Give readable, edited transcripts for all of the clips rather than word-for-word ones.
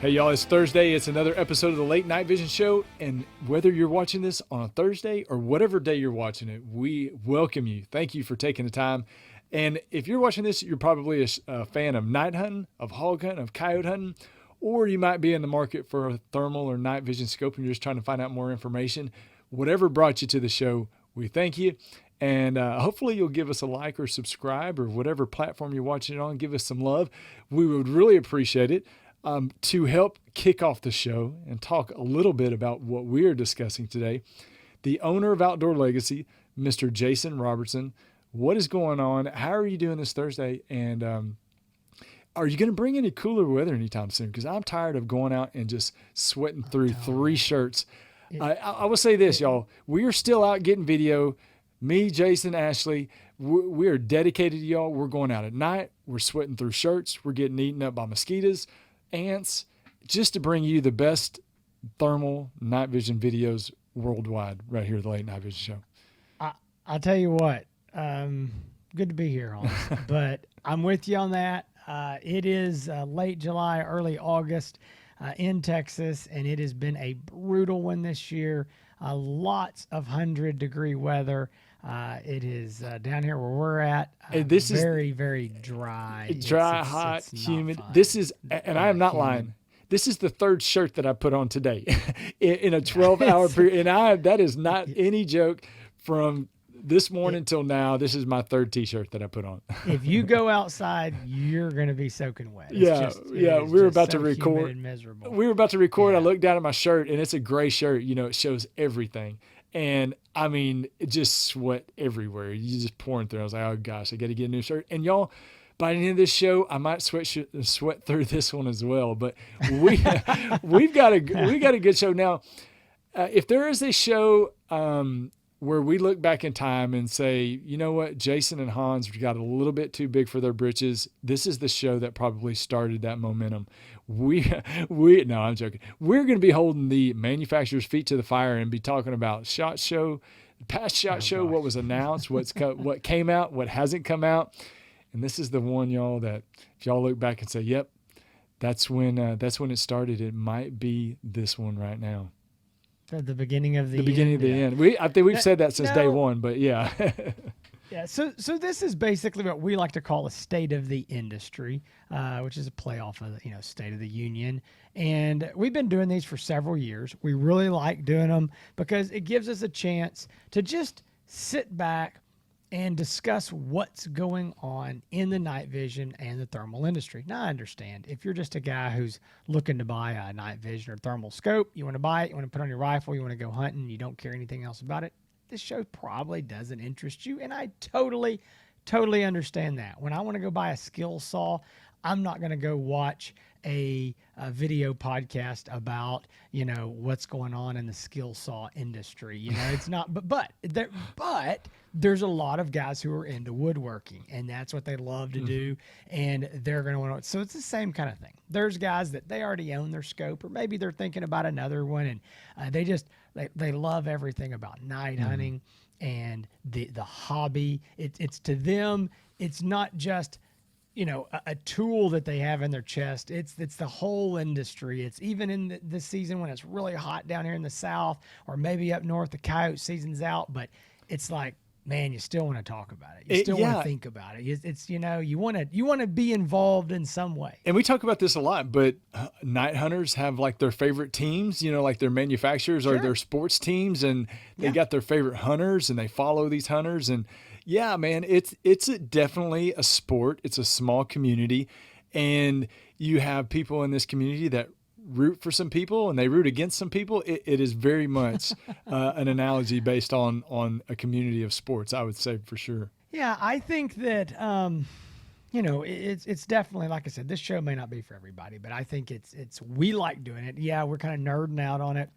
Hey y'all, it's Thursday. It's another episode of the Late Night Vision Show. And whether you're watching this on a Thursday or whatever day you're watching it, we welcome you. Thank you for taking the time. And if you're watching this, you're probably a fan of night hunting, of hog hunting, of coyote hunting, or you might be in the market for a thermal or night vision scope and you're just trying to find out more information. Whatever brought you to the show, we thank you. And hopefully you'll give us a like or subscribe or whatever platform you're watching it on. Give us some love. We would really appreciate it. To help kick off the show and talk a little bit about what we're discussing today, the owner of Outdoor Legacy, Mr. Jason Robertson. What is going on? How are you doing this Thursday? And are you going to bring any cooler weather anytime soon? Because I'm tired of going out and just sweating through three shirts. I will say this, y'all. We are still out getting video. Me, Jason, Ashley, we are dedicated to y'all. We're going out at night. We're sweating through shirts. We're getting eaten up by mosquitoes, ants, just to bring you the best thermal night vision videos worldwide right here at the Late Night Vision Show. I'll tell you what, good to be here, Holmes, but I'm with you on that. It is late July, early August in Texas, and it has been a brutal one this year. Lots of 100-degree weather. It is down here where we're at. This is very dry. Dry, hot, humid. This is, and I am not lying. This is the third shirt that I put on today in a 12-hour period. And that is not any joke. From this morning till now, this is my third T-shirt that I put on. If you go outside, you're going to be soaking wet. We were about to record. And miserable. We were about to record. I looked down at my shirt, and it's a gray shirt. You know, it shows everything. And I mean, it just sweat everywhere. You just pouring through. I was like, oh gosh, I got to get a new shirt. And y'all, by the end of this show, I might sweat through this one as well. But we've got a good show now. If there is a show where we look back in time and say, you know what, Jason and Hans got a little bit too big for their britches, this is the show that probably started that momentum. No, I'm joking. We're going to be holding the manufacturer's feet to the fire and be talking about SHOT Show, past SHOT Show, what was announced, what came out, what hasn't come out. And this is the one, y'all, that if y'all look back and say, yep, that's when it started. It might be this one right now. The beginning of the end. Beginning of the end. I think we've said that since day one, but yeah. Yeah, so this is basically what we like to call a state of the industry, which is a playoff of the State of the Union. And we've been doing these for several years. We really like doing them because it gives us a chance to just sit back and discuss what's going on in the night vision and the thermal industry. Now, I understand if you're just a guy who's looking to buy a night vision or thermal scope, you want to buy it, you want to put on your rifle, you want to go hunting, you don't care anything else about it, this show probably doesn't interest you. And I totally understand that. When I want to go buy a skill saw, I'm not going to go watch a video podcast about, what's going on in the skill saw industry. It's not, but there's a lot of guys who are into woodworking, and that's what they love to do. And they're going to want to, so it's the same kind of thing. There's guys that they already own their scope, or maybe they're thinking about another one, and they love everything about night hunting and the hobby. It's to them, it's not just, a tool that they have in their chest. It's the whole industry. It's even in the season when it's really hot down here in the South, or maybe up north, the coyote season's out, but it's like, man, you still want to talk about it. You still want to think about it. It's you want to be involved in some way. And we talk about this a lot, but night hunters have like their favorite teams, like their manufacturers or their sports teams, and they got their favorite hunters and they follow these hunters. And yeah, man, it's definitely a sport. It's a small community, and you have people in this community that root for some people and they root against some people. It is very much an analogy based on a community of sports, I would say, for sure. Yeah, I think that it's definitely, like I said, this show may not be for everybody, but I think we like doing it. Yeah, we're kind of nerding out on it.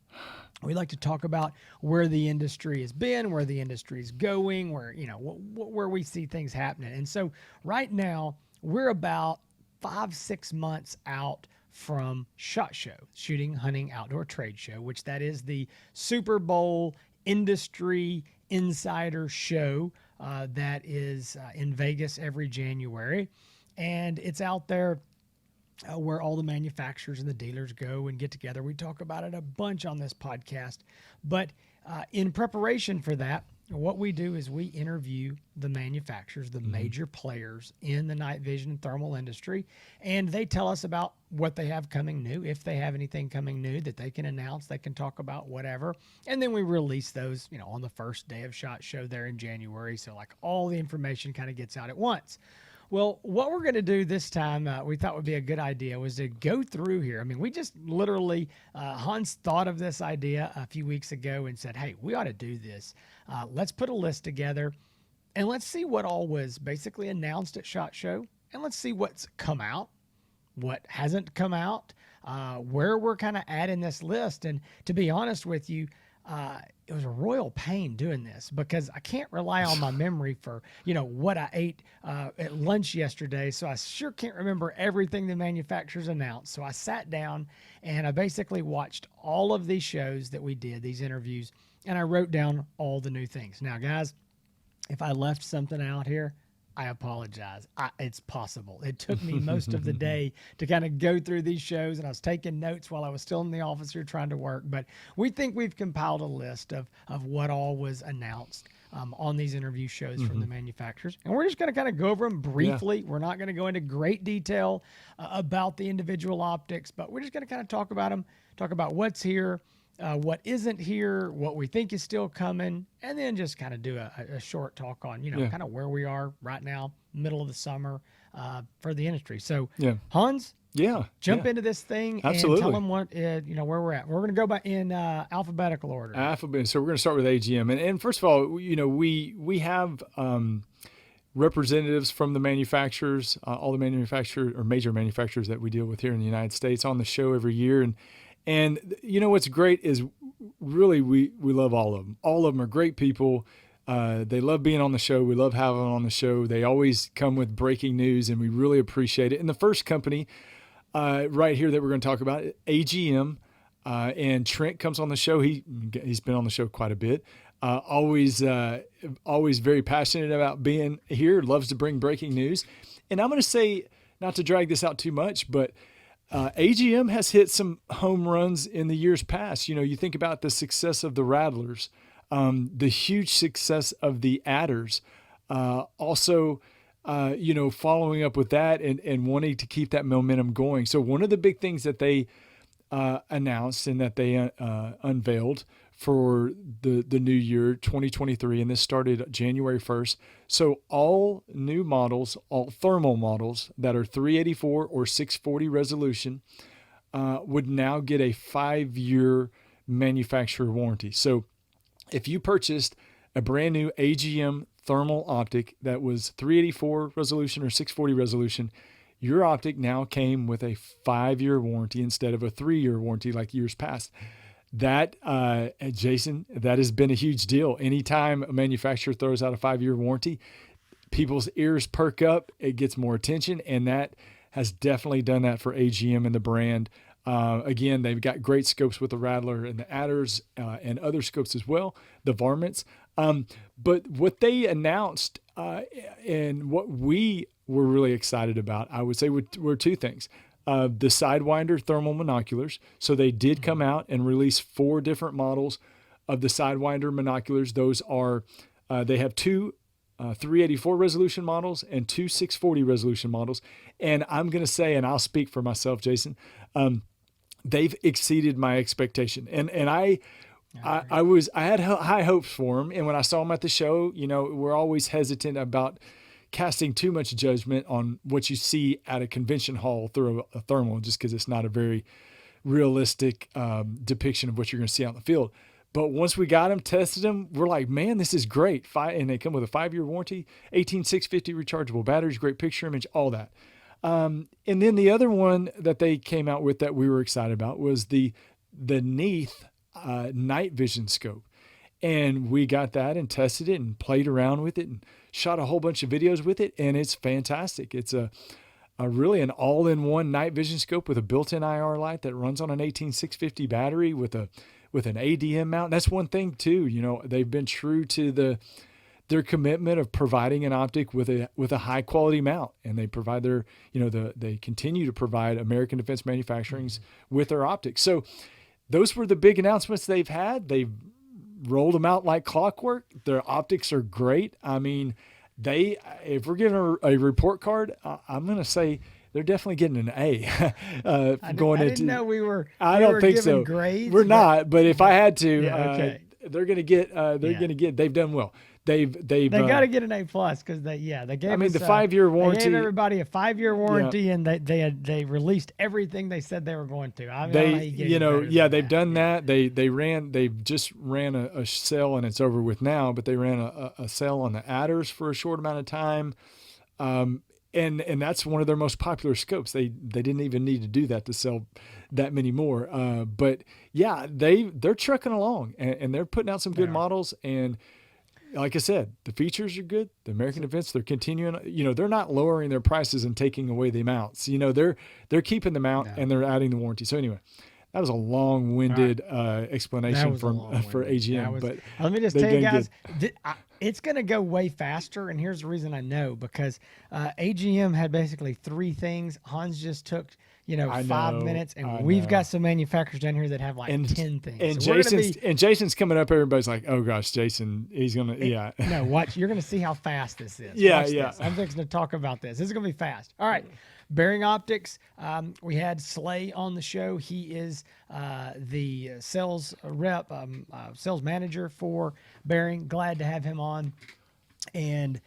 We like to talk about where the industry has been, where the industry is going, where we see things happening. And so right now we're about 5-6 months out from SHOT Show, Shooting, Hunting, Outdoor Trade Show, which that is the Super Bowl industry insider show that is in Vegas every January. And it's out there where all the manufacturers and the dealers go and get together. We talk about it a bunch on this podcast. But in preparation for that, what we do is we interview the manufacturers, the major players in the night vision and thermal industry, and they tell us about what they have coming new, if they have anything coming new that they can announce, they can talk about, whatever. And then we release those, on the first day of S.H.O.T show there in January. So like all the information kind of gets out at once. Well, what we're going to do this time, we thought would be a good idea, was to go through here. I mean, we just literally, Hans thought of this idea a few weeks ago and said, hey, we ought to do this. Let's put a list together and let's see what all was basically announced at S.H.O.T Show. And let's see what's come out, what hasn't come out, where we're kind of at in this list. And to be honest with you, it was a royal pain doing this because I can't rely on my memory for, what I ate at lunch yesterday. So I sure can't remember everything the manufacturers announced. So I sat down and I basically watched all of these shows that we did, these interviews, and I wrote down all the new things. Now, guys, if I left something out here, I apologize. It's possible. It took me most of the day to kind of go through these shows, and I was taking notes while I was still in the office here trying to work. But we think we've compiled a list of what all was announced on these interview shows from the manufacturers. And we're just going to kind of go over them briefly. Yeah. We're not going to go into great detail about the individual optics, but we're just going to kind of talk about them, talk about what's here, what isn't here, what we think is still coming, and then just kind of do a short talk on, kind of where we are right now, middle of the summer for the industry. So, Hans, jump into this thing. Absolutely. And tell them what, where we're at. We're going to go by in alphabetical order. So we're going to start with AGM. And first of all, we have representatives from the manufacturers, all the manufacturers or major manufacturers that we deal with here in the United States on the show every year. And what's great is really we love all of them. All of them are great people. They love being on the show. We love having them on the show. They always come with breaking news, and we really appreciate it. And the first company right here that we're going to talk about, AGM, and Trent comes on the show. He's been on the show quite a bit. Always very passionate about being here. Loves to bring breaking news. And I'm going to say, not to drag this out too much, but AGM has hit some home runs in the years past. You think about the success of the Rattlers, the huge success of the Adders, also, following up with that and wanting to keep that momentum going. So one of the big things that they announced and that they unveiled for the new year 2023, and this started January 1st. So all new models, all thermal models that are 384 or 640 resolution would now get a 5-year manufacturer warranty. So if you purchased a brand new AGM thermal optic that was 384 resolution or 640 resolution, your optic now came with a 5-year warranty instead of a 3-year warranty like years past. That, Jason, that has been a huge deal. Anytime a manufacturer throws out a 5-year warranty, people's ears perk up, it gets more attention, and that has definitely done that for AGM and the brand. Again, they've got great scopes with the Rattler and the Adders and other scopes as well, the varmints. But what they announced and what we were really excited about, I would say, were two things. The Sidewinder thermal monoculars. So they did come out and release 4 different models of the Sidewinder monoculars. Those are, they have 2 384 resolution models and 2 640 resolution models. And I'm going to say, and I'll speak for myself, Jason, they've exceeded my expectation. And I had high hopes for them. And when I saw them at the show, we're always hesitant about casting too much judgment on what you see at a convention hall through a thermal, just because it's not a very realistic depiction of what you're going to see out in the field. But once we got them, tested them, we're like, man, this is great. And they come with a 5-year warranty, 18650 rechargeable batteries, great picture image, all that. And then the other one that they came out with that we were excited about was the Neath night vision scope. And we got that and tested it and played around with it and shot a whole bunch of videos with it. And it's fantastic. It's a really an all-in-one night vision scope with a built-in IR light that runs on an 18650 battery with an ADM mount. That's one thing too. They've been true to their commitment of providing an optic with a high quality mount, and they provide their, they continue to provide American defense manufacturings with their optics. So those were the big announcements they've had. They've rolled them out like clockwork. Their optics are great. I mean, if we're giving a report card, I'm going to say they're definitely getting an A. I didn't know we were. I don't think so. Grades, we're not. But if I had to, okay. They're going to get. Going to get. They've done well. They got to get an A+ because they gave. I mean, us, the 5-year warranty. They gave everybody a 5-year warranty, and they released everything they said they were going to. I mean, they've done that. They've just ran a sale, and it's over with now. But they ran a sale on the adders for a short amount of time, and that's one of their most popular scopes. They didn't even need to do that to sell that many more. But yeah, they're trucking along, and they're putting out some good models. And like I said, the features are good. The American Defense, they're continuing. They're not lowering their prices and taking away the amounts. They're keeping them out and they're adding the warranty. So anyway, that was a long-winded explanation for AGM. But let me just tell you guys, it's going to go way faster. And here's the reason I know, because AGM had basically 3 things. Hans just took 5 minutes, and we've got some manufacturers down here that have 10 things. And so Jason's coming up. Everybody's like, "Oh gosh, Jason, he's gonna." No, watch. You're gonna see how fast this is. Watch this. I'm fixing to talk about this. This is gonna be fast. All right. Bearing Optics. We had Slay on the show. He is the sales rep, sales manager for Bearing. Glad to have him on. And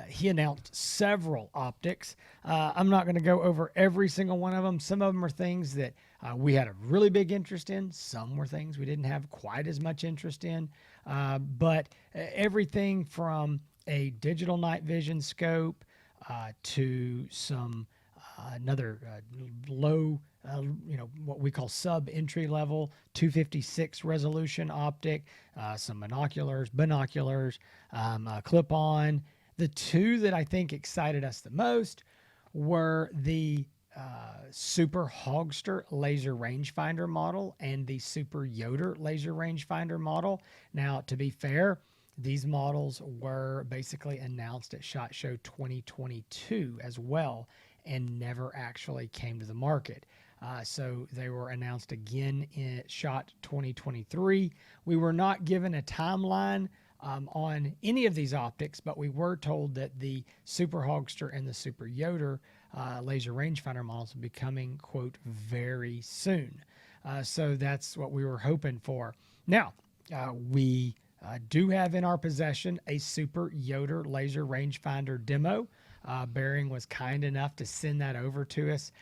he announced several optics. I'm not going to go over every single one of them. Some of them are things that we had a really big interest in. Some were things we didn't have quite as much interest in. But everything from a digital night vision scope to some another low, what we call sub entry level 256 resolution optic, some binoculars, clip on. The 2 that I think excited us the most were the Super Hogster laser rangefinder model and the Super Yoder laser rangefinder model. Now, to be fair, these models were basically announced at SHOT Show 2022 as well, and never actually came to the market. So they were announced again in SHOT 2023. We were not given a timeline on any of these optics, but we were told that the Super Hogster and the Super Yoder laser rangefinder models will be coming, quote, very soon. So that's what we were hoping for. Now, we do have in our possession a Super Yoder laser rangefinder demo. Bearing was kind enough to send that over to us.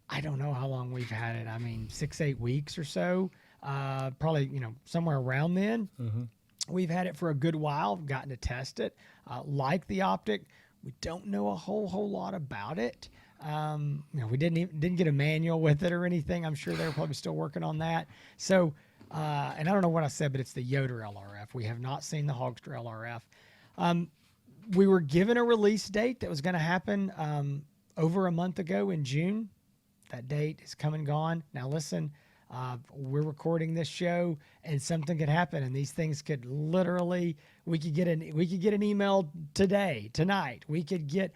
I don't know how long we've had it. I mean, 6-8 weeks or so, probably, somewhere around then. Mm-hmm. We've had it for a good while, gotten to test it. Like the optic, we don't know a whole lot about it. We didn't get a manual with it or anything. I'm sure they're probably still working on that. So, and I don't know what I said, but it's the Yoder LRF. We have not seen the Hogster LRF. We were given a release date that was going to happen over a month ago in June. That date is come and gone. Now listen, we're recording this show, and something could happen, and these things could literally. We could get an email tonight. We could get.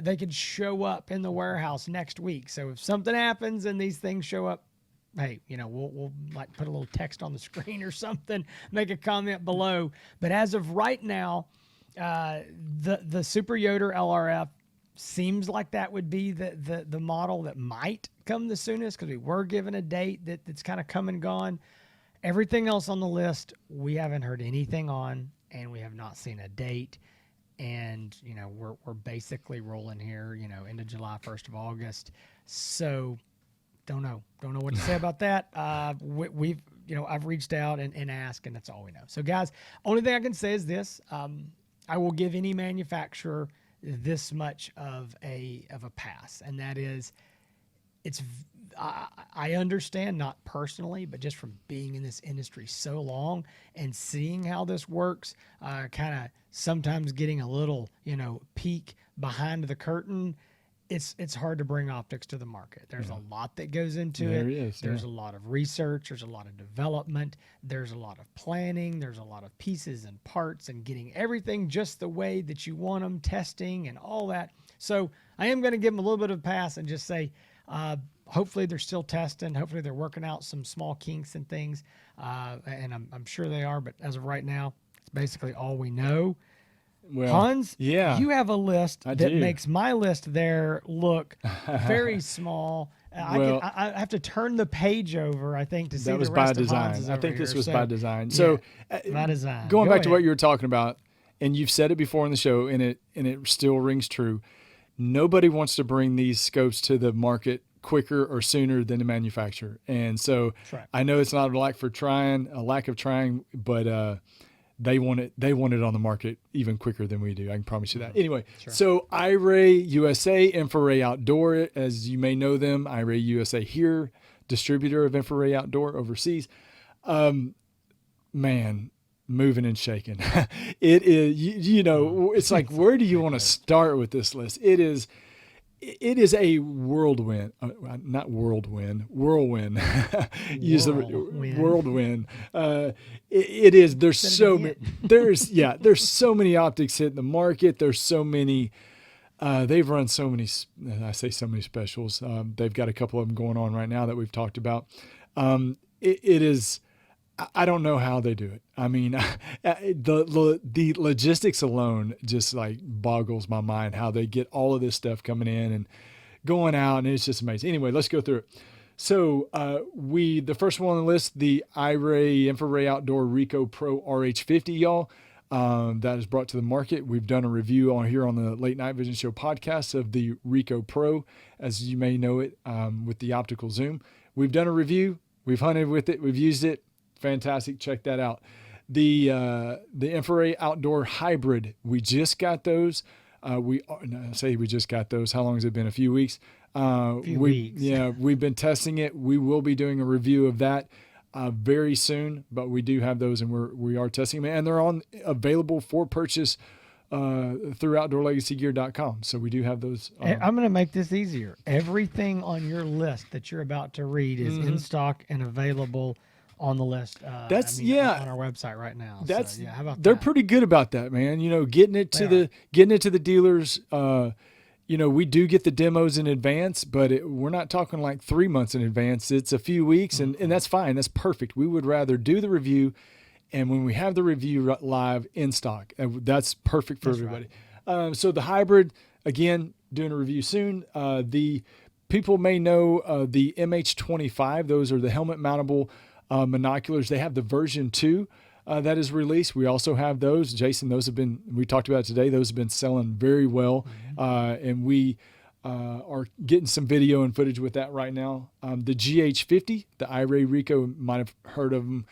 They could show up in the warehouse next week. So if something happens and these things show up, hey, we'll like put a little text on the screen or something, make a comment below. But as of right now, the Super Yoder LRF seems like that would be the model that might come the soonest, because we were given a date that's kind of come and gone. Everything else on the list, we haven't heard anything on, and we have not seen a date. And, we're basically rolling here, into July, 1st of August. So don't know what to say about that. We've, I've reached out and asked, and that's all we know. So guys, only thing I can say is this, I will give any manufacturer this much of a pass, and that is, I understand, not personally, but just from being in this industry so long and seeing how this works, kind of sometimes getting a little peek behind the curtain. it's hard to bring optics to the market. There's a lot that goes into There it. is, There's yeah. a lot of research. There's a lot of development. There's a lot of planning. There's a lot of pieces and parts and getting everything just the way that you want them, testing and all that. So I am going to give them a little bit of a pass and just say, hopefully they're still testing. Hopefully they're working out some small kinks and things. And I'm sure they are, but as of right now, it's basically all we know. Well, Hans, yeah, you have a list I that do. makes my list there look very small. Well, I have to turn the page over, I think, to see that was the by rest of design. Hans's I over think this here. was So, by design. yeah, So, by design. going Go back to what ahead. you were talking about, and you've said it before in the show, and it still rings true. Nobody wants to bring these scopes to the market quicker or sooner than the manufacturer. And so, That's right. I know it's not a lack of trying, but they want it on the market even quicker than we do. I can promise you that. Anyway, Sure. so Iray USA, Infrared Outdoor, as you may know them, Iray USA here, distributor of Infrared Outdoor overseas. Man, moving and shaking. It is, it's like, where do you want to start with this list? It is a whirlwind, not whirlwind. Use the Whirlwind. whirlwind. It is. There's Said it so again. many. There's so many optics hitting the market. There's so many. They've run so many. I say so many specials. They've got a couple of them going on right now that we've talked about. It is. I don't know how they do it. I mean, the logistics alone just like boggles my mind how they get all of this stuff coming in and going out, and it's just amazing. Anyway, let's go through it. So the first one on the list, the Iray Infrared Outdoor Rico Pro RH50, y'all. That is brought to the market. We've done a review on here on the Late Night Vision Show podcast of the Rico Pro, as you may know it, with the optical zoom. We've done a review. We've hunted with it. We've used it. Fantastic. Check that out. The Infrared Outdoor Hybrid. We just got those. We just got those. How long has it been? A few weeks. Weeks. Yeah, we've been testing it. We will be doing a review of that very soon. But we do have those, and we are testing them, and they're available for purchase through OutdoorLegacyGear.com. So we do have those. I'm going to make this easier. Everything on your list that you're about to read is in stock and available on the list. On our website right now. How about they're that? pretty good about that, man. Getting it to the dealers. We do get the demos in advance, but we're not talking like 3 months in advance. It's a few weeks, and that's fine. That's perfect. We would rather do the review, and when we have the review live in stock, that's perfect for everybody. Right. So the hybrid, again, doing a review soon. The people may know the MH25. Those are the helmet mountable monoculars. They have the version 2 that is released. We also have those. Jason, we talked about today. Those have been selling very well. And we are getting some video and footage with that right now. The GH50, the Iray Rico, might have heard of them.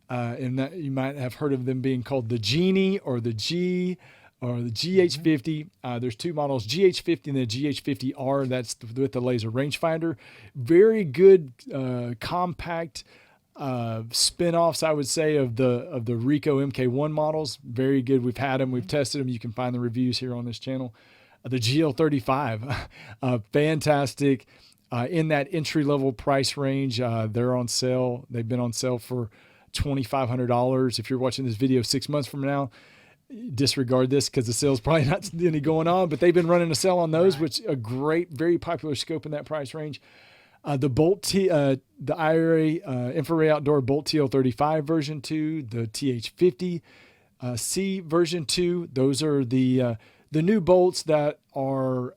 And that you might have heard of them being called the Genie or the G or the GH50. There's two models, GH50 and the GH50R. That's with the laser rangefinder. Very good, compact spin-offs, I would say, of the Rico MK1 models. Very good. We've had them. We've tested them. You can find the reviews here on this channel. The GL35, fantastic. In that entry-level price range, they're on sale. They've been on sale for $2,500. If you're watching this video 6 months from now, disregard this because the sale's probably not any going on, but they've been running a sale on those, which a great, very popular scope in that price range. The Iray Infrared Outdoor Bolt TL35 version 2, the TH50 C version 2. Those are the new bolts that are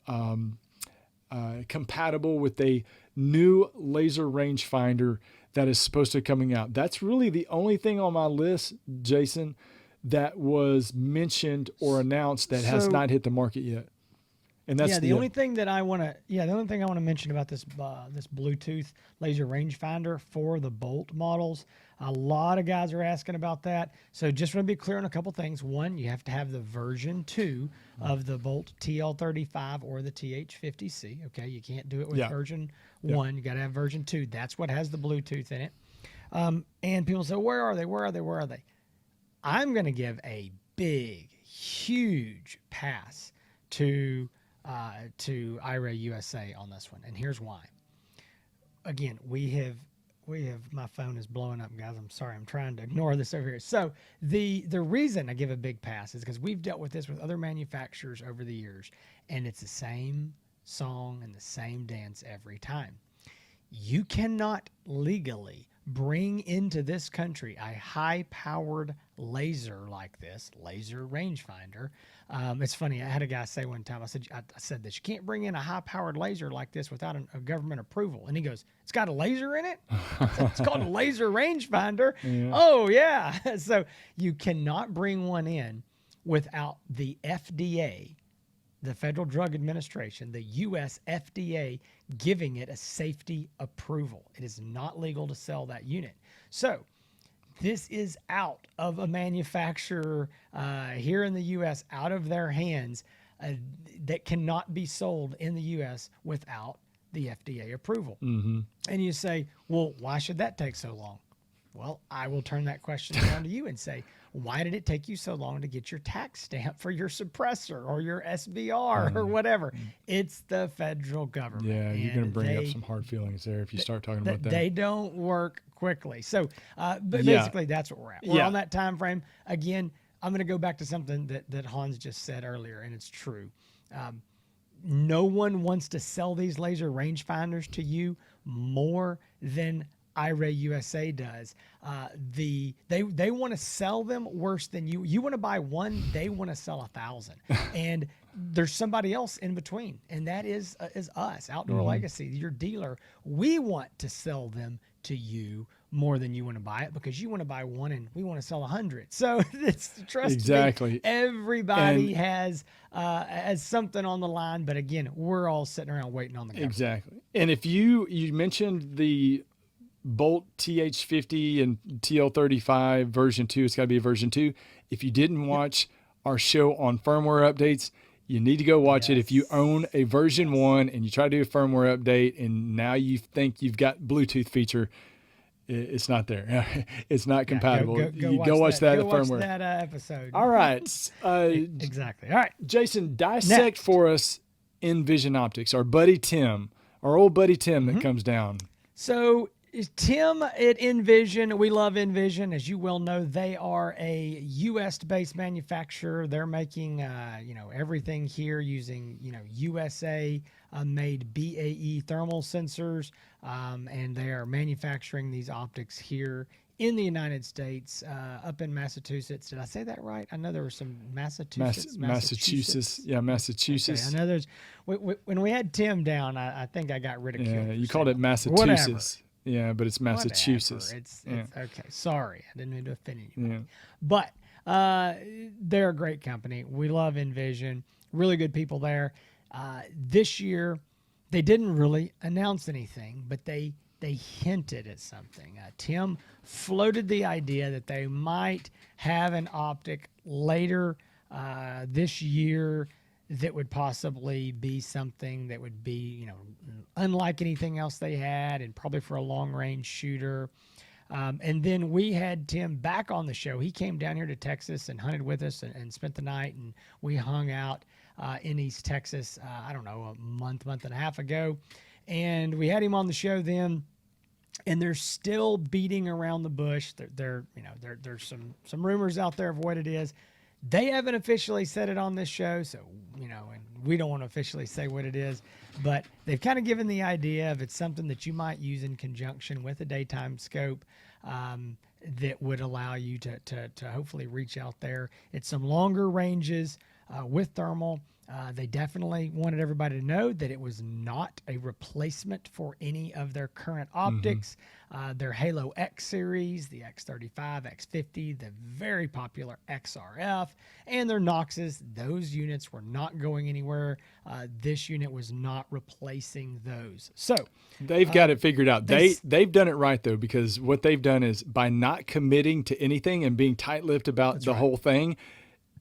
compatible with a new laser rangefinder that is supposed to be coming out. That's really the only thing on my list, Jason, that was mentioned or announced that has not hit the market yet. And that's the only thing I want to mention about this this Bluetooth laser rangefinder for the Bolt models. A lot of guys are asking about that. So just want to be clear on a couple things. One, you have to have the version 2 of the Bolt TL35 or the TH50C. Okay, you can't do it with version 1. You got to have version 2. That's what has the Bluetooth in it. And people say, where are they? Where are they? Where are they? I'm going to give a big, huge pass to to Iray USA on this one, and here's why. Again, we have my phone is blowing up, guys. I'm sorry. I'm trying to ignore this over here. So the reason I give a big pass is because we've dealt with this with other manufacturers over the years, and it's the same song and the same dance every time. You cannot legally bring into this country a high-powered laser like this, laser rangefinder. It's funny. I had a guy say one time, I said this, you can't bring in a high-powered laser like this without a government approval. And he goes, it's got a laser in it? I said, it's called a laser rangefinder. Yeah. Oh, yeah. So you cannot bring one in without the FDA, the Federal Drug Administration, the U.S. FDA, giving it a safety approval. It is not legal to sell that unit. So this is out of a manufacturer here in the U.S., out of their hands, that cannot be sold in the U.S. without the FDA approval. Mm-hmm. And you say, well, why should that take so long? Well, I will turn that question around to you and say, why did it take you so long to get your tax stamp for your suppressor or your SBR or whatever? It's the federal government. Yeah, you're going to bring up some hard feelings there if you start talking about that. They don't work quickly. So but basically, that's what we're at. We're on that time frame. Again, I'm going to go back to something that Hans just said earlier, and it's true. No one wants to sell these laser rangefinders to you more than Iray USA does. They want to sell them worse than you. You want to buy one, they want to sell 1,000, and there's somebody else in between, and that is us, Outdoor Legacy, your dealer. We want to sell them to you more than you want to buy it, because you want to buy one and we want to sell 100. So it's trust me, everybody has something on the line, but again, we're all sitting around waiting on the government. Exactly. And if you mentioned the Bolt TH50 and TL35 version 2, it's got to be a version 2. If you didn't watch our show on firmware updates, you need to go watch it. If you own a version 1 and you try to do a firmware update and now you think you've got Bluetooth feature, it's not there. It's not compatible. Go watch that firmware. Watch that episode. All right. Exactly. All right. Jason, dissect for us Envision Optics, our buddy Tim, our old buddy Tim that comes down. So Tim at Envision, we love Envision. As you well know, they are a U.S.-based manufacturer. They're making, everything here using, USA-made BAE thermal sensors, and they are manufacturing these optics here in the United States, up in Massachusetts. Did I say that right? I know there were some Massachusetts. Yeah, Massachusetts. Okay, I know there's. When we had Tim down, I think I got ridiculed. Yeah, you called it Massachusetts. Whatever. Yeah, but it's Massachusetts. It's okay. Sorry, I didn't mean to offend anybody. Yeah. But they're a great company. We love Envision. Really good people there. This year, they didn't really announce anything, but they hinted at something. Tim floated the idea that they might have an optic later this year that would possibly be something that would be, unlike anything else they had, and probably for a long-range shooter. And then we had Tim back on the show. He came down here to Texas and hunted with us and spent the night, and we hung out in East Texas, a month and a half ago. And we had him on the show then, and they're still beating around the bush. There's some rumors out there of what it is. They haven't officially said it on this show, so, and we don't want to officially say what it is, but they've kind of given the idea of it's something that you might use in conjunction with a daytime scope that would allow you to hopefully reach out there. It's some longer ranges with thermal. They definitely wanted everybody to know that it was not a replacement for any of their current optics. Their Halo X series, the X35, X50, the very popular XRF, and their Noxes, those units were not going anywhere. This unit was not replacing those. So they've got it figured out. They've done it right, though, because what they've done is by not committing to anything and being tight-lipped about the whole thing,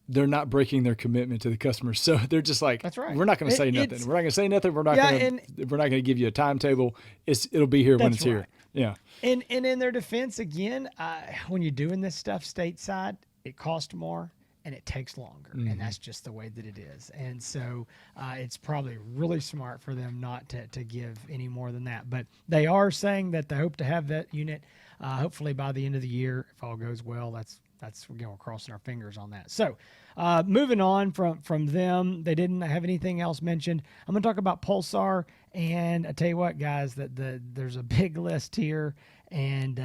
they're not breaking their commitment to the customers. So they're just like, that's right. We're not going to say nothing. We're not going to say nothing. We're not going to give you a timetable. It'll be here when it's here. Yeah. And in their defense, again, when you're doing this stuff stateside, it costs more. and it takes longer, and that's just the way that it is. And so it's probably really smart for them not to give any more than that. But they are saying that they hope to have that unit hopefully by the end of the year, if all goes well. That's we're crossing our fingers on that. So moving on from them, they didn't have anything else mentioned. I'm going to talk about Pulsar, and I tell you what, guys, that there's a big list here, and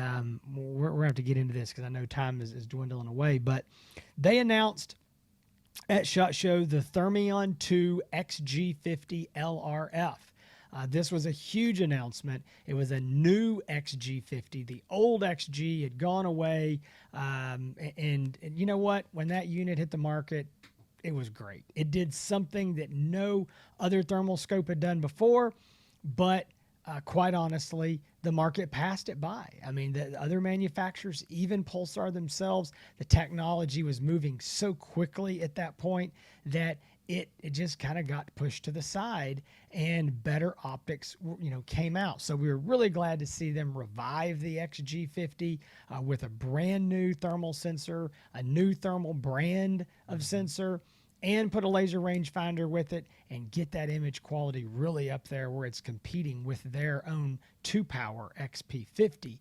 we're going to have to get into this because I know time is dwindling away. But they announced at S.H.O.T the Thermion 2 XG50 LRF. This was a huge announcement. It was a new XG50. The old XG had gone away. And you know what? When that unit hit the market, it was great. It did something that no other thermal scope had done before, but quite honestly, the market passed it by. I mean, the other manufacturers, even Pulsar themselves, the technology was moving so quickly at that point that it just kind of got pushed to the side, and better optics, came out. So we were really glad to see them revive the XG50 with a brand new thermal sensor, a new thermal brand of sensor, and put a laser rangefinder with it and get that image quality really up there where it's competing with their own 2-power XP50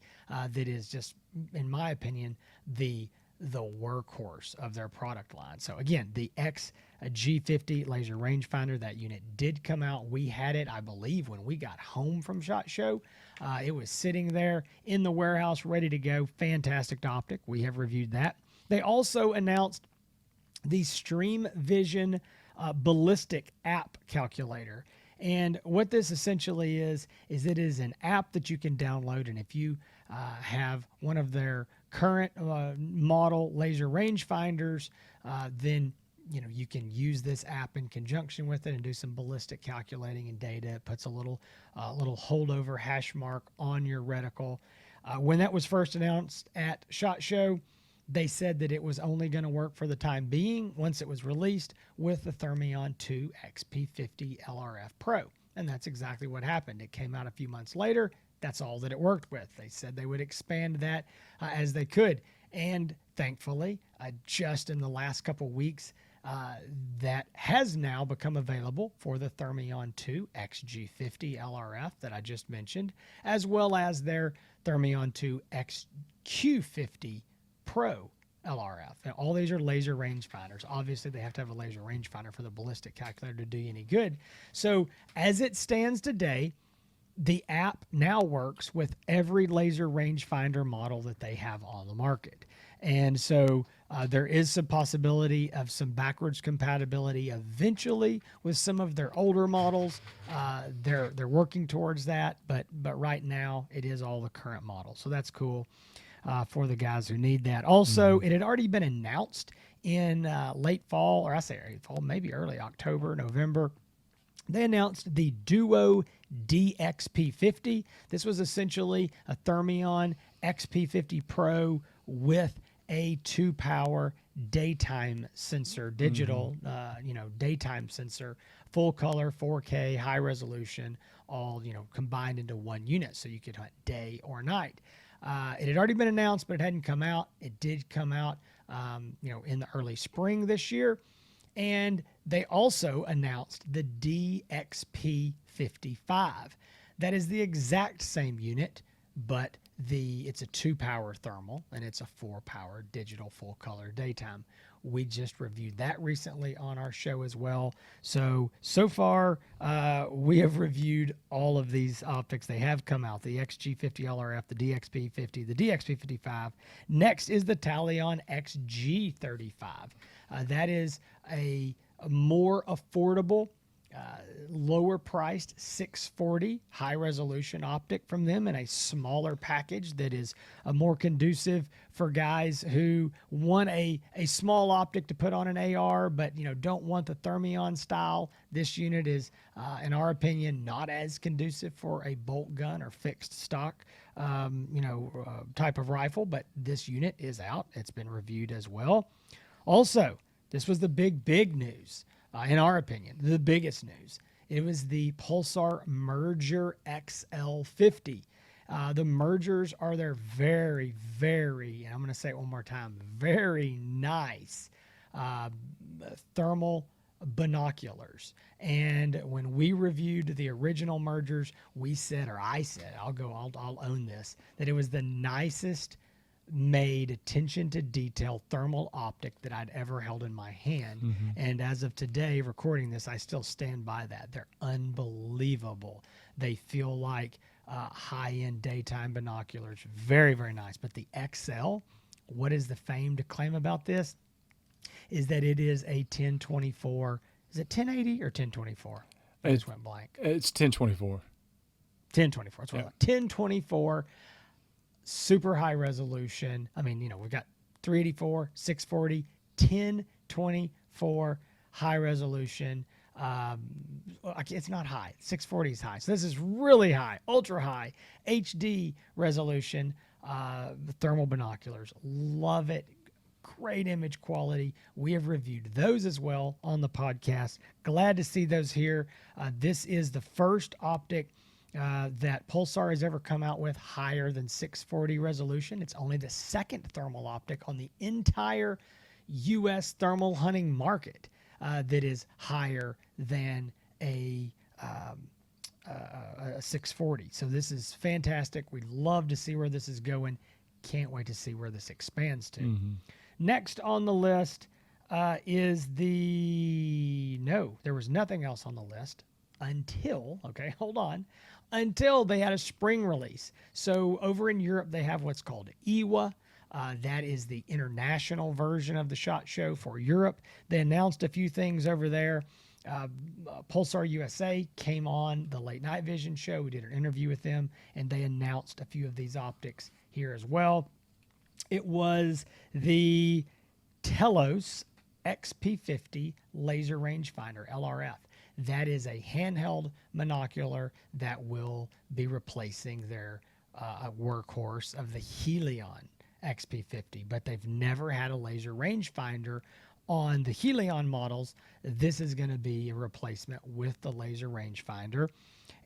that is just, in my opinion, the workhorse of their product line. So again, the XG50 laser rangefinder, that unit did come out. We had it, I believe, when we got home from SHOT Show. It was sitting there in the warehouse ready to go. Fantastic optic. We have reviewed that. They also announced the Stream Vision ballistic app calculator. And what this essentially is it is an app that you can download, and if you have one of their current model laser rangefinders, then you can use this app in conjunction with it and do some ballistic calculating and data. It puts a little holdover hash mark on your reticle. When that was first announced at SHOT Show, they said that it was only going to work for the time being once it was released with the Thermion 2 XP50 LRF Pro. And that's exactly what happened. It came out a few months later. That's all that it worked with. They said they would expand that as they could. And thankfully, just in the last couple weeks, that has now become available for the Thermion 2 XG50 LRF that I just mentioned, as well as their Thermion 2 XQ50 Pro LRF. And all these are laser rangefinders. Obviously, they have to have a laser rangefinder for the ballistic calculator to do you any good. So as it stands today, the app now works with every laser rangefinder model that they have on the market. And so there is some possibility of some backwards compatibility eventually with some of their older models. They're working towards that, but right now it is all the current models. So that's cool for the guys who need that. Also, it had already been announced in late fall, or I say late fall, maybe early October, November. They announced the Duo DXP50. This was essentially a Thermion XP50 Pro with a 2-power daytime sensor, digital, daytime sensor, full color, 4K, high resolution, all, combined into one unit. So you could hunt day or night. It had already been announced, but it hadn't come out. It did come out, in the early spring this year. And they also announced the DXP55. That is the exact same unit, but it's a 2-power thermal and it's a 4-power digital full color daytime. We just reviewed that recently on our show as well. So far, we have reviewed all of these optics. They have come out, the XG50 LRF, the DXP50, the DXP55. Next is the Talion XG35. That is a more affordable, lower priced 640 high resolution optic from them in a smaller package that is more conducive for guys who want a small optic to put on an AR, but don't want the Thermion style. This unit is, in our opinion, not as conducive for a bolt gun or fixed stock type of rifle, but this unit is out. It's been reviewed as well. Also, this was the big news. In our opinion, the biggest news. It was the Pulsar Merger XL50. The mergers are their very, very, and I'm going to say it one more time, very nice uh, thermal binoculars. And when we reviewed the original mergers, we said, or I said, I'll own this, that it was the nicest made attention to detail thermal optic that I'd ever held in my hand. Mm-hmm. And as of today, recording this, I still stand by that. They're unbelievable. They feel like high-end daytime binoculars. Very, very nice. But the XL, what is the famed claim about this? Is that it is a 1024. Is it 1080 or 1024? I just went blank. It's 1024. 1024. That's what I like. 1024. Super high resolution. I mean, we've got 384, 640, 1024 high resolution. It's not high. 640 is high. So this is really high, ultra high, HD resolution, thermal binoculars. Love it. Great image quality. We have reviewed those as well on the podcast. Glad to see those here. This is the first optic that Pulsar has ever come out with higher than 640 resolution. It's only the second thermal optic on the entire U.S. thermal hunting market that is higher than a 640. So this is fantastic. We'd love to see where this is going. Can't wait to see where this expands to. Mm-hmm. Next on the list is there was nothing else on the list until they had a spring release. So over in Europe, they have what's called IWA. That is the international version of the SHOT Show for Europe. They announced a few things over there. Pulsar USA came on the Late Night Vision show. We did an interview with them, and they announced a few of these optics here as well. It was the Telos XP50 laser rangefinder, LRF. That is a handheld monocular that will be replacing their workhorse of the Helion XP50, but they've never had a laser rangefinder on the Helion models. This is going to be a replacement with the laser rangefinder,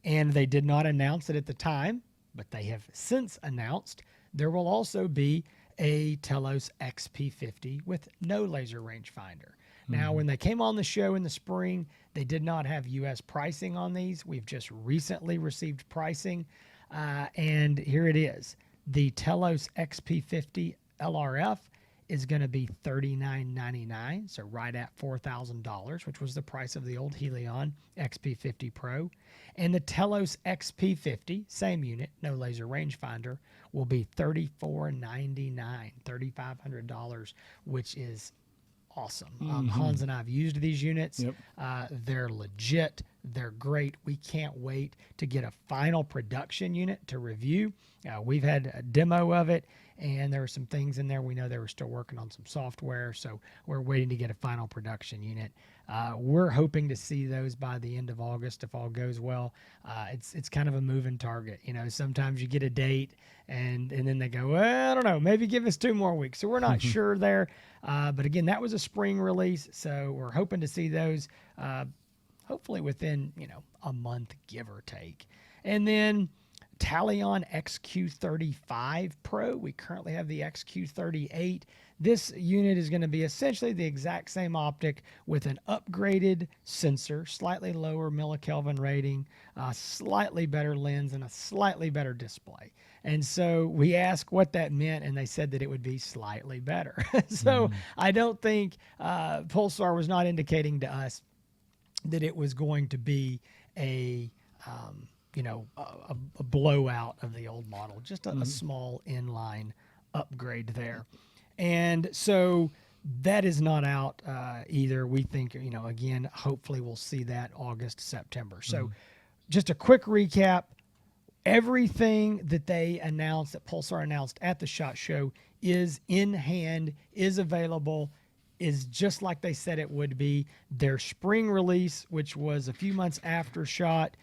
and they did not announce it at the time, but they have since announced there will also be a Telos XP50 with no laser rangefinder. Now, when they came on the show in the spring, they did not have U.S. pricing on these. We've just recently received pricing, and here it is. The Telos XP50 LRF is going to be $39.99, so right at $4,000, which was the price of the old Helion XP50 Pro. And the Telos XP50, same unit, no laser rangefinder, will be $34.99, $3,500, which is awesome. Hans and I have used these units. Yep. They're legit. They're great. We can't wait to get a final production unit to review. We've had a demo of it, and there were some things in there. We know they were still working on some software, so we're waiting to get a final production unit. We're hoping to see those by the end of August if all goes well. It's kind of a moving target. Sometimes you get a date and then they go, well, I don't know, maybe give us 2 more weeks. So we're not sure there. But again, that was a spring release, so we're hoping to see those hopefully within a month, give or take. And then Talion XQ35 Pro. We currently have the XQ38. This unit is going to be essentially the exact same optic with an upgraded sensor, slightly lower millikelvin rating, slightly better lens, and a slightly better display. And so we asked what that meant, and they said that it would be slightly better. So I don't think Pulsar was not indicating to us that it was going to be a blowout of the old model, just a small inline upgrade there. And so that is not out either. We think, again, hopefully we'll see that August, September. So just a quick recap. Everything that they announced, that Pulsar announced at the SHOT Show, is in hand, is available, is just like they said it would be. Their spring release, which was a few months after SHOT,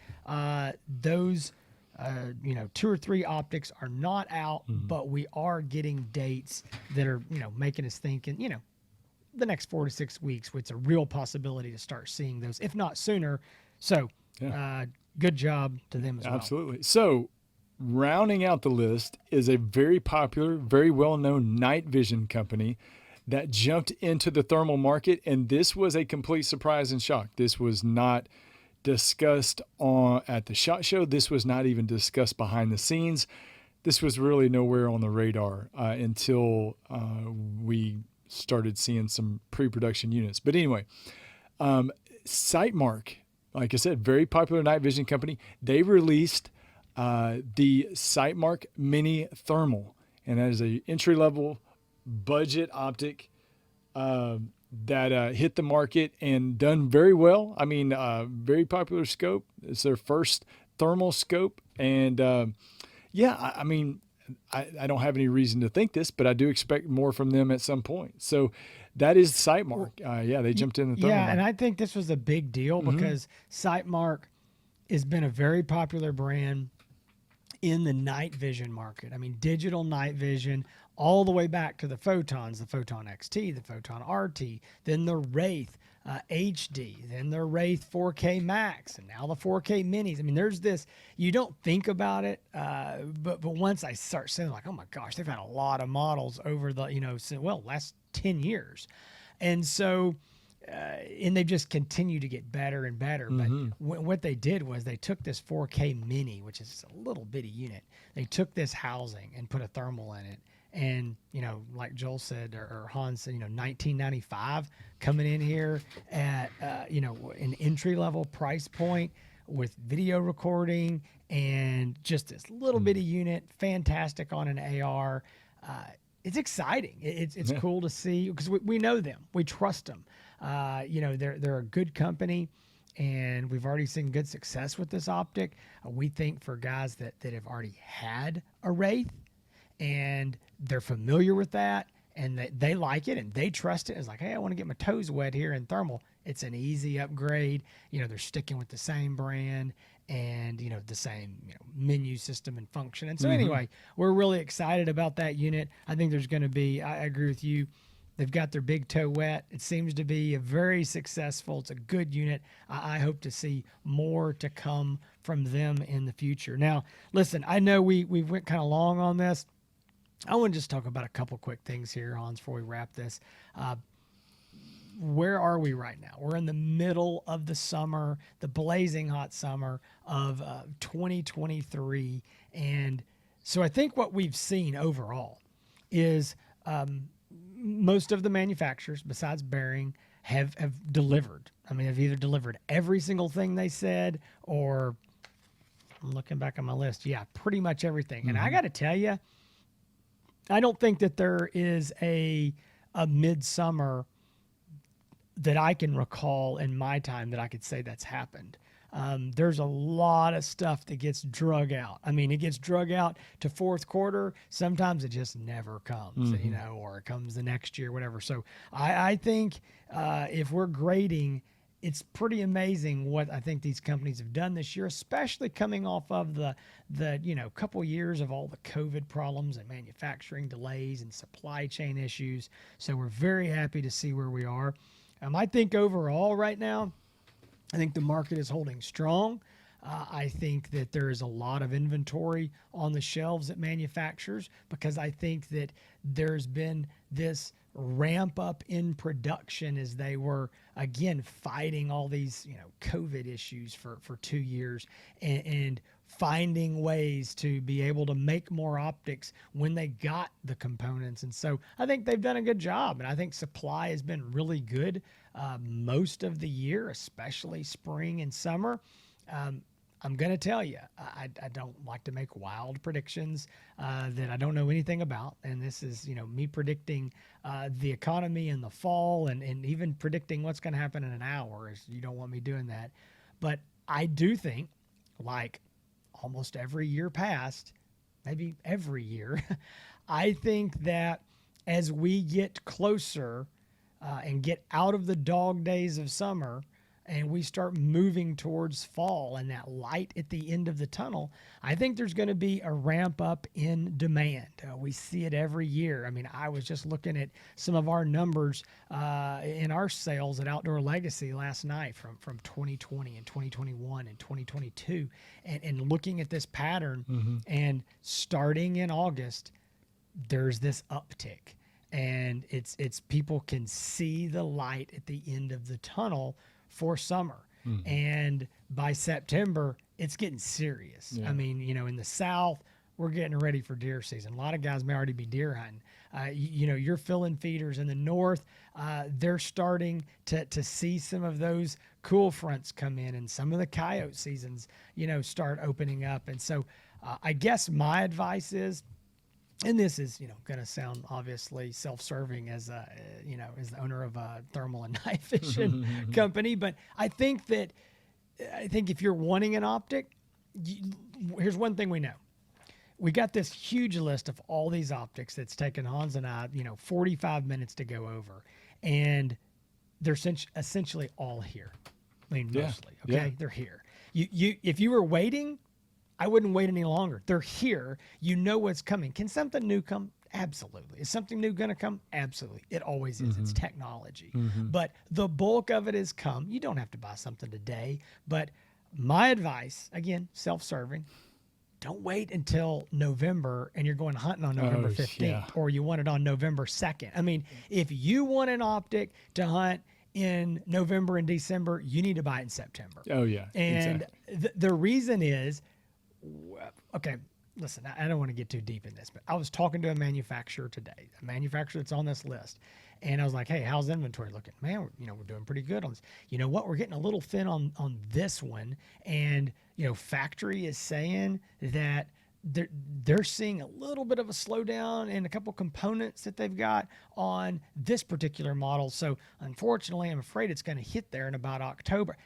those 2 or 3 optics are not out, but we are getting dates that are, making us think, the next 4 to 6 weeks, it's a real possibility to start seeing those, if not sooner. So, good job to them as well. Absolutely. So, rounding out the list is a very popular, very well-known night vision company that jumped into the thermal market. And this was a complete surprise and shock. This was not discussed at the SHOT Show. This was not even discussed behind the scenes. This was really nowhere on the radar until we started seeing some pre-production units. But anyway, Sightmark, like I said, very popular night vision company. They released the Sightmark Mini Thermal, and that is a entry-level budget optic that hit the market and done very well. I mean, very popular scope. It's their first thermal scope, and I mean, I don't have any reason to think this, but I do expect more from them at some point. So that is Sightmark. They jumped in the thermal. Yeah, and I think this was a big deal because Sightmark has been a very popular brand in the night vision market. I mean, digital night vision all the way back to the Photons, the Photon XT, the Photon RT, then the Wraith HD, then the Wraith 4K Max, and now the 4K Minis. I mean, there's this, you don't think about it, but once I start saying, like, oh my gosh, they've had a lot of models over the, last 10 years. And so, and they've just continued to get better and better. But what they did was they took this 4K Mini, which is a little bitty unit. They took this housing and put a thermal in it. And, like Joel said, or Hans said, 1995 coming in here at, an entry-level price point with video recording and just this little bitty unit, fantastic on an AR. It's exciting. It's cool to see because we know them. We trust them. They're a good company, and we've already seen good success with this optic. We think for guys that have already had a Wraith and they're familiar with that and they like it and they trust it. It's like, hey, I want to get my toes wet here in thermal. It's an easy upgrade. They're sticking with the same brand and, the same, menu system and function. And so anyway, we're really excited about that unit. I think there's going to be, I agree with you. They've got their big toe wet. It seems to be a very successful. It's a good unit. I hope to see more to come from them in the future. Now, listen, I know we went kind of long on this. I want to just talk about a couple quick things here, Hans, before we wrap this. Where are we right now? We're in the middle of the summer, the blazing hot summer of 2023. And so I think what we've seen overall is most of the manufacturers, besides Bearing, have delivered. I mean, they've either delivered every single thing they said or, I'm looking back on my list, pretty much everything. And I got to tell you, I don't think that there is a midsummer that I can recall in my time that I could say that's happened. There's a lot of stuff that gets drug out. I mean, it gets drug out to fourth quarter. Sometimes it just never comes, or it comes the next year, whatever. So I think if we're grading, it's pretty amazing what I think these companies have done this year, especially coming off of the couple years of all the COVID problems and manufacturing delays and supply chain issues. So we're very happy to see where we are. I think overall right now, I think the market is holding strong. I think that there is a lot of inventory on the shelves at manufacturers because I think that there's been this ramp up in production as they were, again, fighting all these, COVID issues for 2 years and finding ways to be able to make more optics when they got the components. And so I think they've done a good job. And I think supply has been really good most of the year, especially spring and summer. I'm going to tell you, I don't like to make wild predictions that I don't know anything about. And this is, me predicting the economy in the fall and even predicting what's going to happen in an hour. You don't want me doing that. But I do think, like almost every year past, maybe every year, I think that as we get closer and get out of the dog days of summer, and we start moving towards fall and that light at the end of the tunnel, I think there's going to be a ramp up in demand. We see it every year. I mean, I was just looking at some of our numbers in our sales at Outdoor Legacy last night from 2020 and 2021 and 2022 and looking at this pattern and starting in August, there's this uptick. and it's people can see the light at the end of the tunnel for summer. And by September, it's getting serious. Yeah. I mean, in the South, we're getting ready for deer season. A lot of guys may already be deer hunting. You're filling feeders in the North. They're starting to see some of those cool fronts come in, and some of the coyote seasons, start opening up. And so I guess my advice is, and this is, going to sound obviously self-serving as the owner of a thermal and night vision company, but I think if you're wanting an optic, here's one thing we know. We got this huge list of all these optics that's taken Hans and I, 45 minutes to go over, and they're essentially all here. I mean, mostly, okay? Yeah. They're here. If you were waiting, I wouldn't wait any longer. They're here. You know what's coming. Can something new come? Absolutely. Is something new going to come? Absolutely. It always is. It's technology. But the bulk of it has come. You don't have to buy something today. But my advice, again, self-serving, don't wait until November and you're going hunting on November 15th or you want it on November 2nd. I mean, if you want an optic to hunt in November and December, you need to buy it in September. Oh, yeah. And exactly. the reason is, okay, listen, I don't want to get too deep in this, but I was talking to a manufacturer today, a manufacturer that's on this list. And I was like, hey, how's inventory looking? Man, we're doing pretty good on this. You know what? We're getting a little thin on this one. And, factory is saying that they're seeing a little bit of a slowdown in a couple components that they've got on this particular model. So unfortunately, I'm afraid it's going to hit there in about October.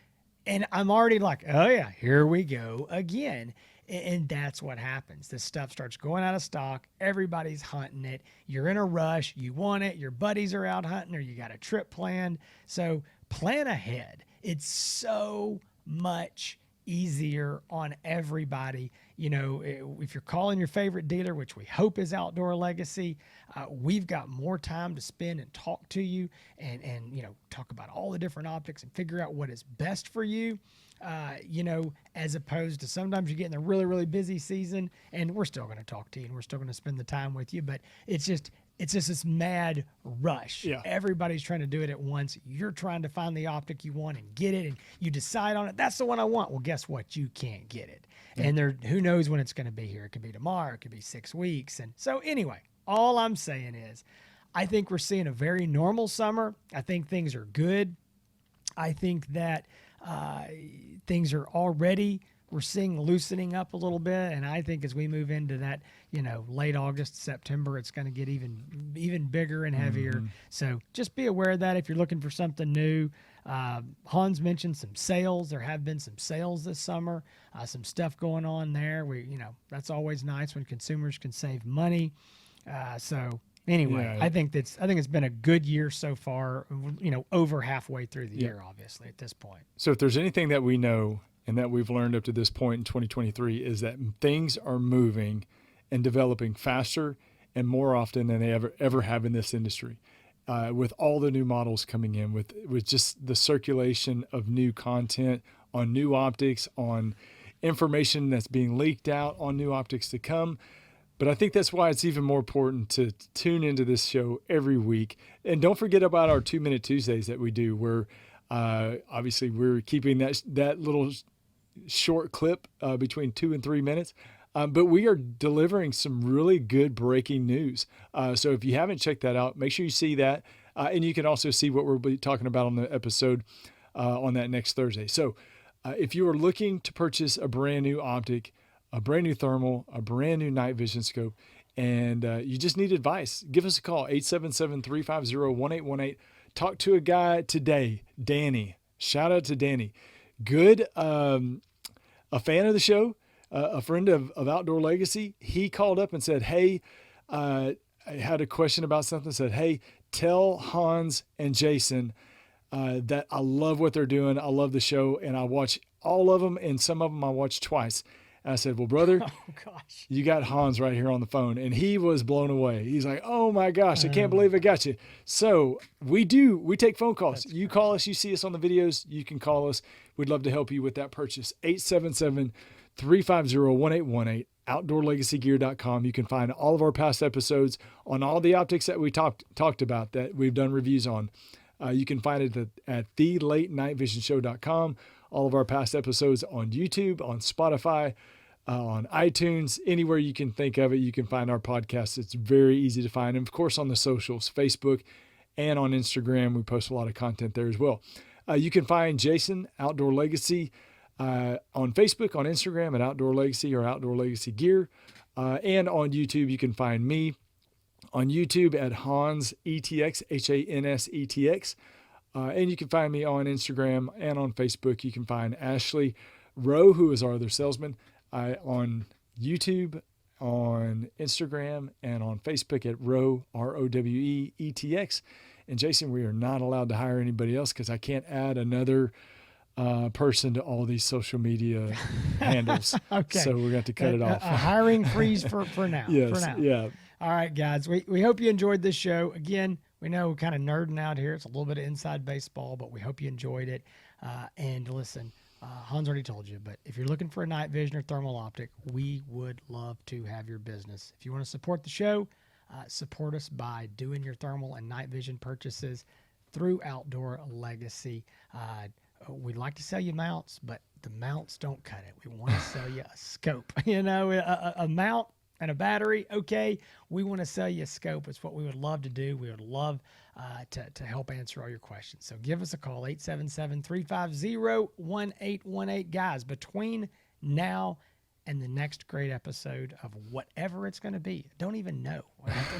And I'm already like, oh yeah, here we go again. And that's what happens. This stuff starts going out of stock. Everybody's hunting it. You're in a rush. You want it. Your buddies are out hunting, or you got a trip planned. So plan ahead. It's so much easier on everybody. If you're calling your favorite dealer, which we hope is Outdoor Legacy, we've got more time to spend and talk to you and talk about all the different optics and figure out what is best for you. As opposed to sometimes you get in a really, really busy season, and we're still going to talk to you and we're still going to spend the time with you, but it's just this mad rush. Yeah. Everybody's trying to do it at once. You're trying to find the optic you want and get it, and you decide on it. That's the one I want. Well, guess what? You can't get it. And who knows when it's going to be here. It could be tomorrow. It could be 6 weeks. And so anyway, all I'm saying is I think we're seeing a very normal summer. I think things are good. I think that things are already, we're seeing loosening up a little bit. And I think as we move into that, late August, September, it's going to get even bigger and heavier. So just be aware of that if you're looking for something new. Hans mentioned some sales. There have been some sales this summer, some stuff going on there. That's always nice when consumers can save money. Anyway, I think it's been a good year so far, over halfway through the year, obviously, at this point. So if there's anything that we know and that we've learned up to this point in 2023 is that things are moving and developing faster and more often than they ever have in this industry. With all the new models coming in, with just the circulation of new content on new optics, on information that's being leaked out on new optics to come. But I think that's why it's even more important to tune into this show every week. And don't forget about our 2-Minute Tuesdays that we do, where obviously we're keeping that little short clip between 2 and 3 minutes. But we are delivering some really good breaking news. So if you haven't checked that out, make sure you see that. And you can also see what we'll be talking about on the episode on that next Thursday. So if you are looking to purchase a brand new optic, a brand new thermal, a brand new night vision scope, and you just need advice, give us a call, 877-350-1818. Talk to a guy today, Danny. Shout out to Danny. Good, a fan of the show, a friend of Outdoor Legacy. He called up and said, hey, I had a question about something, said, hey, tell Hans and Jason that I love what they're doing. I love the show, and I watch all of them, and some of them I watch twice. And I said, well, brother, you got Hans right here on the phone. And he was blown away. He's like, oh my gosh, I can't believe I got you. So we take phone calls. You call us, you see us on the videos, you can call us. We'd love to help you with that purchase. 877-350-1818. outdoorlegacygear.com. You can find all of our past episodes on all the optics that we talked about that we've done reviews on. You can find it at thelatenightvisionshow.com. All of our past episodes on YouTube, on Spotify, on iTunes, anywhere you can think of it, you can find our podcast. It's very easy to find. And of course, on the socials, Facebook and on Instagram, we post a lot of content there as well. You can find Jason, Outdoor Legacy, on Facebook, on Instagram at Outdoor Legacy or Outdoor Legacy Gear. And on YouTube, you can find me on YouTube at Hans ETX, Hans ETX. And you can find me on Instagram and on Facebook. You can find Ashley Rowe, who is our other salesman, on YouTube, on Instagram, and on Facebook at Rowe, ROWEETX. And Jason, we are not allowed to hire anybody else because I can't add another person to all these social media handles. Okay. So we're going to have to cut it off. A hiring freeze for now. Yes. For now. Yeah. All right, guys. We hope you enjoyed this show. Again, we know we're kind of nerding out here. It's a little bit of inside baseball, but we hope you enjoyed it. And listen, Hans already told you, but if you're looking for a night vision or thermal optic, we would love to have your business. If you want to support the show, support us by doing your thermal and night vision purchases through Outdoor Legacy. We'd like to sell you mounts, but the mounts don't cut it. We want to sell you a scope, a mount and a battery. Okay. We want to sell you a scope. It's what we would love to do. We would love to help answer all your questions. So give us a call, 877-350-1818. Guys, between now and the next great episode of whatever it's going to be, don't even know,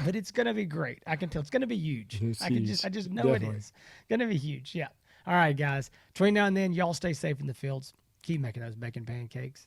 but it's going to be great. I can tell it's going to be huge. I just know Definitely. It is going to be huge. Yeah. All right, guys. Between now and then, y'all stay safe in the fields. Keep making those bacon pancakes.